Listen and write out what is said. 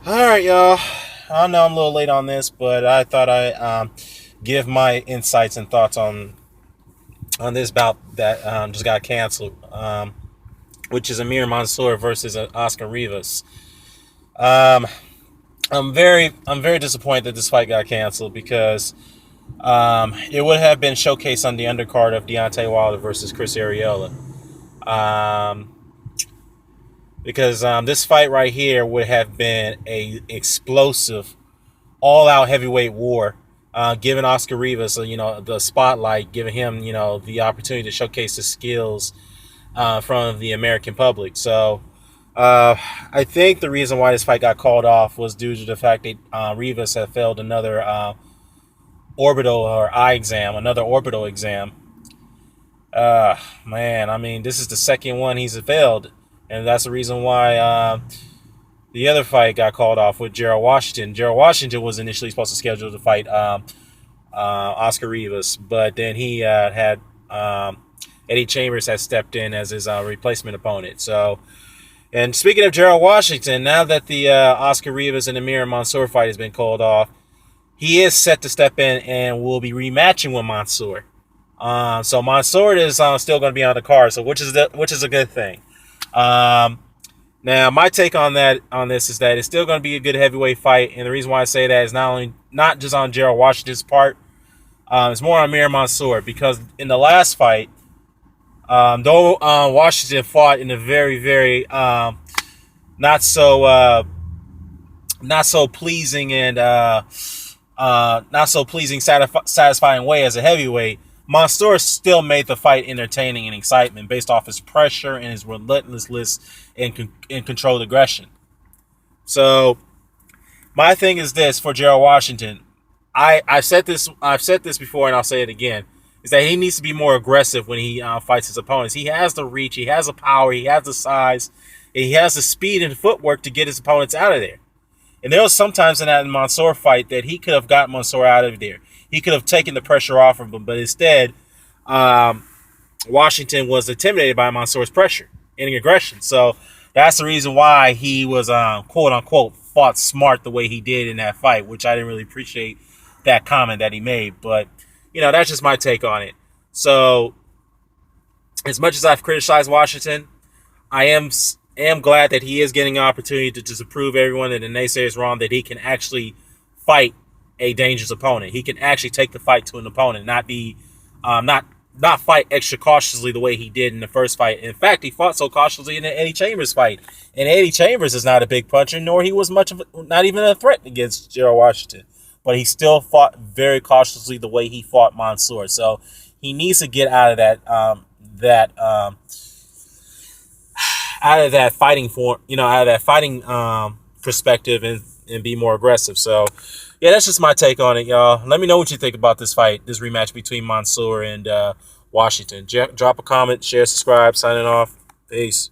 All right, y'all. I know I'm a little late on this, but I thought I give my insights and thoughts on this bout that just got canceled, which is Amir Mansour versus Oscar Rivas. Um, I'm very disappointed that this fight got canceled because it would have been showcased on the undercard of Deontay Wilder versus Chris Arreola. Um, because this fight right here would have been a explosive all-out heavyweight war, giving Oscar Rivas, the spotlight, giving him, the opportunity to showcase his skills in front of the American public. So, I think the reason why this fight got called off was due to the fact that Rivas had failed another orbital or eye exam, another orbital exam. Man, I mean, this is the second one he's failed, and that's the reason why. The other fight got called off with Gerald Washington. Gerald Washington was initially supposed to schedule the fight Oscar Rivas, but then he had Eddie Chambers had stepped in as his replacement opponent. So, and speaking of Gerald Washington, now that the Oscar Rivas and Amir Mansour fight has been called off, he is set to step in and will be rematching with Mansour. So Mansour is still going to be on the card, so which is a good thing. Now, my take on this is that it's still going to be a good heavyweight fight, and the reason why I say that is not just on Gerald Washington's part, it's more on Amir Mansour, because in the last fight, though Washington fought in a very, very not so pleasing and not so pleasing, satisfying way as a heavyweight, Mansour still made the fight entertaining and excitement based off his pressure and his relentlessness and controlled aggression. So my thing is this for Gerald Washington. I've said this before, and I'll say it again, is that he needs to be more aggressive when he fights his opponents. He has the reach, he has the power, he has the size, and he has the speed and footwork to get his opponents out of there. And there was sometimes in that Mansour fight that he could have got Mansour out of there. He could have taken the pressure off of him, but instead, Washington was intimidated by Mansour's pressure and aggression. So that's the reason why he was, quote unquote, fought smart the way he did in that fight, which I didn't really appreciate that comment that he made. But, that's just my take on it. So as much as I've criticized Washington, I am glad that he is getting an opportunity to just prove everyone that the naysayers wrong, that he can actually fight a dangerous opponent. He can actually take the fight to an opponent, not be not fight extra cautiously the way he did in the first fight. In fact, he fought so cautiously in the Eddie Chambers fight, and Eddie Chambers is not a big puncher, nor he was not even a threat against Gerald Washington. But he still fought very cautiously the way he fought Mansour. So he needs to get out of that fighting perspective and be more aggressive. So yeah, that's just my take on it, y'all. Let me know what you think about this fight, this rematch between Mansour and Washington. Drop a comment, share, subscribe, signing off. Peace.